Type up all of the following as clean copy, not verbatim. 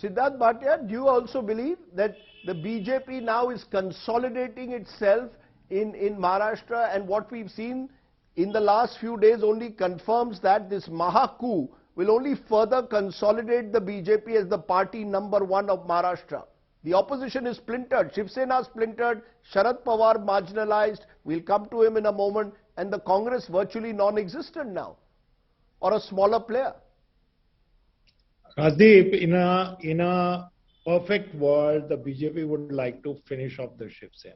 Siddharth Bhatia, do you also believe that the BJP now is consolidating itself in Maharashtra, and what we've seen in the last few days only confirms that this Maha coup will only further consolidate the BJP as the party number one of Maharashtra? The opposition is splintered. Shiv Sena splintered, Sharad Pawar marginalized, we'll come to him in a moment, and the Congress virtually non-existent now, or a smaller player. Rajdeep, in a perfect world, the BJP would like to finish off the Shiv Sena,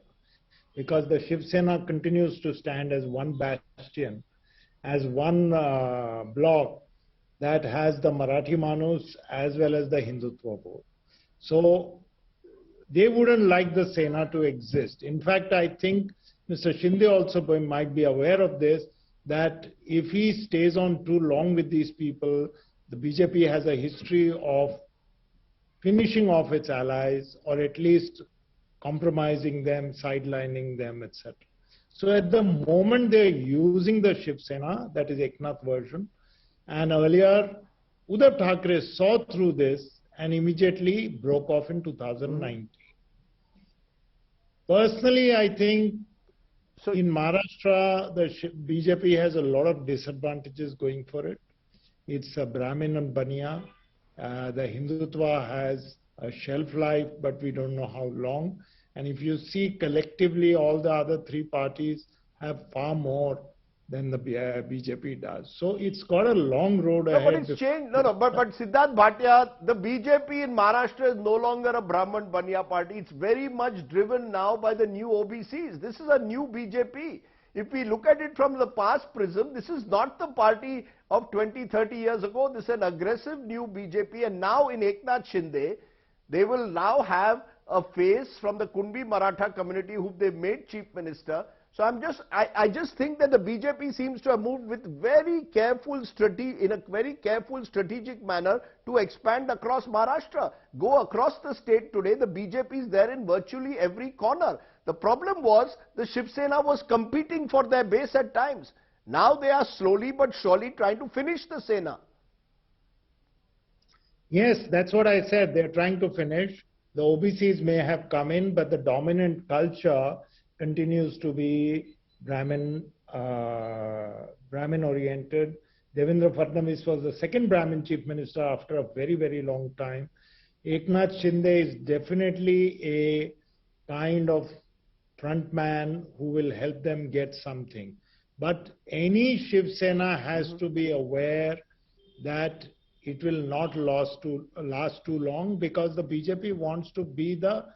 because the Shiv Sena continues to stand as one bastion, as one bloc that has the Marathi Manus as well as the Hindutva vote. So they wouldn't like the Sena to exist. In fact, I think Mr. Shinde also might be aware of this, that if he stays on too long with these people, the BJP has a history of finishing off its allies, or at least compromising them, sidelining them, etc. So at the moment they're using the Shiv Sena, that is Eknath version, and earlier Uddhav Thackeray saw through this and immediately broke off in 2019. Personally, I think in Maharashtra, the BJP has a lot of disadvantages going for it. It's a Brahmin and Bania. The Hindutva has a shelf life, but we don't know how long. And if you see collectively, all the other three parties have far more than the BJP does. So it's got a long road ahead. But it's changed. But Siddharth Bhatia, the BJP in Maharashtra is no longer a Brahman Bania party. It's very much driven now by the new OBCs. This is a new BJP. If we look at it from the past prism, this is not the party of 20, 30 years ago. This is an aggressive new BJP. And now in Eknath Shinde, they will now have a face from the Kunbi Maratha community who they've made chief minister. So I just think that the BJP seems to have moved with very careful in a very careful strategic manner to expand across Maharashtra. Go across the state today, the BJP is there in virtually every corner. The problem was the Shiv Sena was competing for their base at times. Now they are slowly but surely trying to finish the Sena. Yes, that's what I said. They're trying to finish. The OBCs may have come in, but the dominant culture continues to be Brahmin oriented. Devendra Fadnavis was the second Brahmin chief minister after a very, very long time. Eknath Shinde is definitely a kind of front man who will help them get something. But any Shiv Sena has to be aware that it will not last too long, because the BJP wants to be the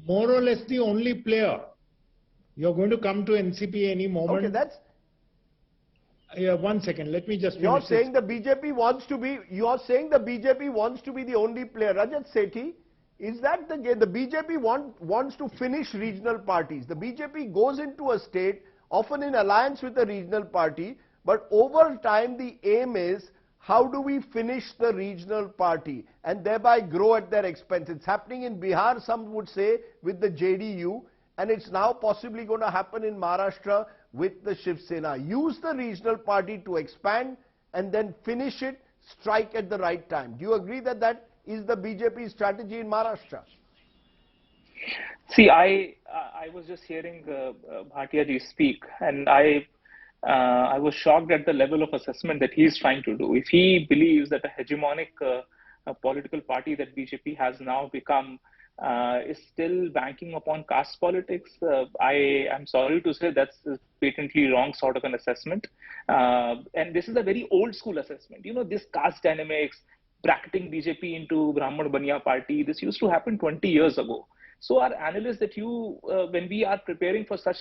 more or less the only player. You're going to come to NCP any moment. Okay, that's... Yeah, 1 second. Let me just finish. You're saying the BJP wants to be... You're saying the BJP wants to be the only player. Rajat Sethi, is that the BJP wants to finish regional parties? The BJP goes into a state, often in alliance with a regional party, but over time the aim is, how do we finish the regional party and thereby grow at their expense? It's happening in Bihar, some would say, with the JDU. And it's now possibly going to happen in Maharashtra with the Shiv Sena. Use the regional party to expand and then finish it, strike at the right time. Do you agree that that is the BJP strategy in Maharashtra? See, I was just hearing Bhatia ji speak, and I was shocked at the level of assessment that he is trying to do. If he believes that a hegemonic political party that BJP has now become is still banking upon caste politics, I am sorry to say that's a patently wrong sort of an assessment. And this is a very old school assessment. You know, this caste dynamics, bracketing BJP into Brahman Bania party, this used to happen 20 years ago. So our analysts that when we are preparing for such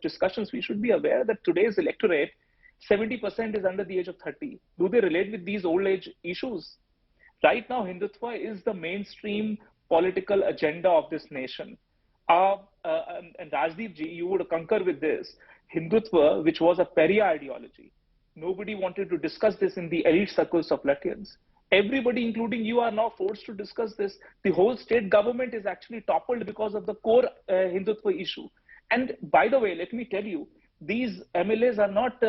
discussions, we should be aware that today's electorate, 70% is under the age of 30. Do they relate with these old age issues? Right now, Hindutva is the mainstream political agenda of this nation. And Rajdeep ji, you would concur with this. Hindutva, which was a pariah ideology, nobody wanted to discuss this in the elite circles of Latvians. Everybody, including you, are now forced to discuss this. The whole state government is actually toppled because of the core Hindutva issue. And by the way, let me tell you, these MLAs are not,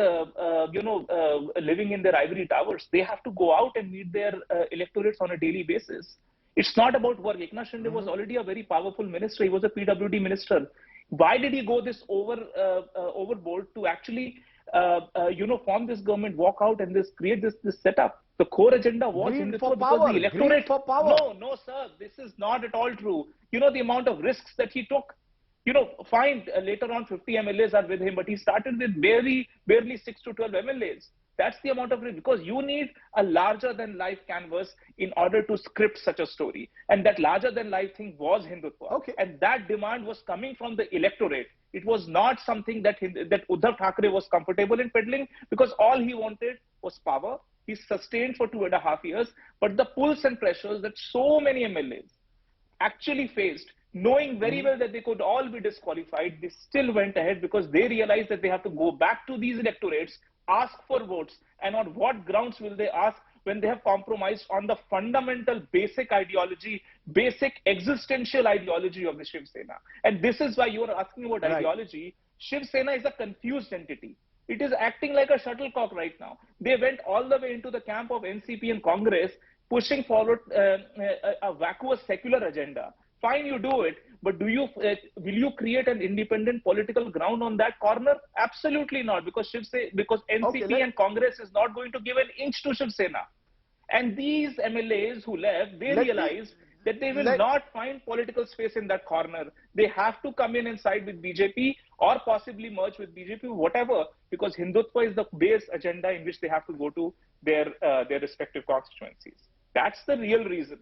living in their ivory towers. They have to go out and meet their electorates on a daily basis. It's not about work. Eknath Shinde was already a very powerful minister. He was a PWD minister. Why did he go this overboard to actually, form this government, walk out and create this setup? The core agenda was greed for power. The electorate. Greed for power. No, sir. This is not at all true. The amount of risks that he took. Fine, later on 50 MLAs are with him, but he started with barely 6 to 12 MLAs. That's the amount of risk, because you need a larger than life canvas in order to script such a story. And that larger than life thing was Hindutva. Okay. And that demand was coming from the electorate. It was not something that Uddhav Thackeray was comfortable in peddling, because all he wanted was power. He sustained for 2.5 years, but the pulls and pressures that so many MLAs actually faced, knowing very well that they could all be disqualified, they still went ahead because they realized that they have to go back to these electorates, ask for votes. And on what grounds will they ask when they have compromised on the fundamental basic ideology, basic existential ideology of the Shiv Sena? And this is why you are asking about ideology. Shiv Sena is a confused entity. It is acting like a shuttlecock right now. They went all the way into the camp of NCP and Congress, pushing forward a vacuous secular agenda. Fine, you do it, but will you create an independent political ground on that corner? Absolutely not, because NCP and Congress is not going to give an inch to Shiv Sena. And these MLAs who left, they realized that they will not find political space in that corner. They have to come in and side with BJP or possibly merge with BJP, whatever, because Hindutva is the base agenda in which they have to go to their respective constituencies. That's the real reason.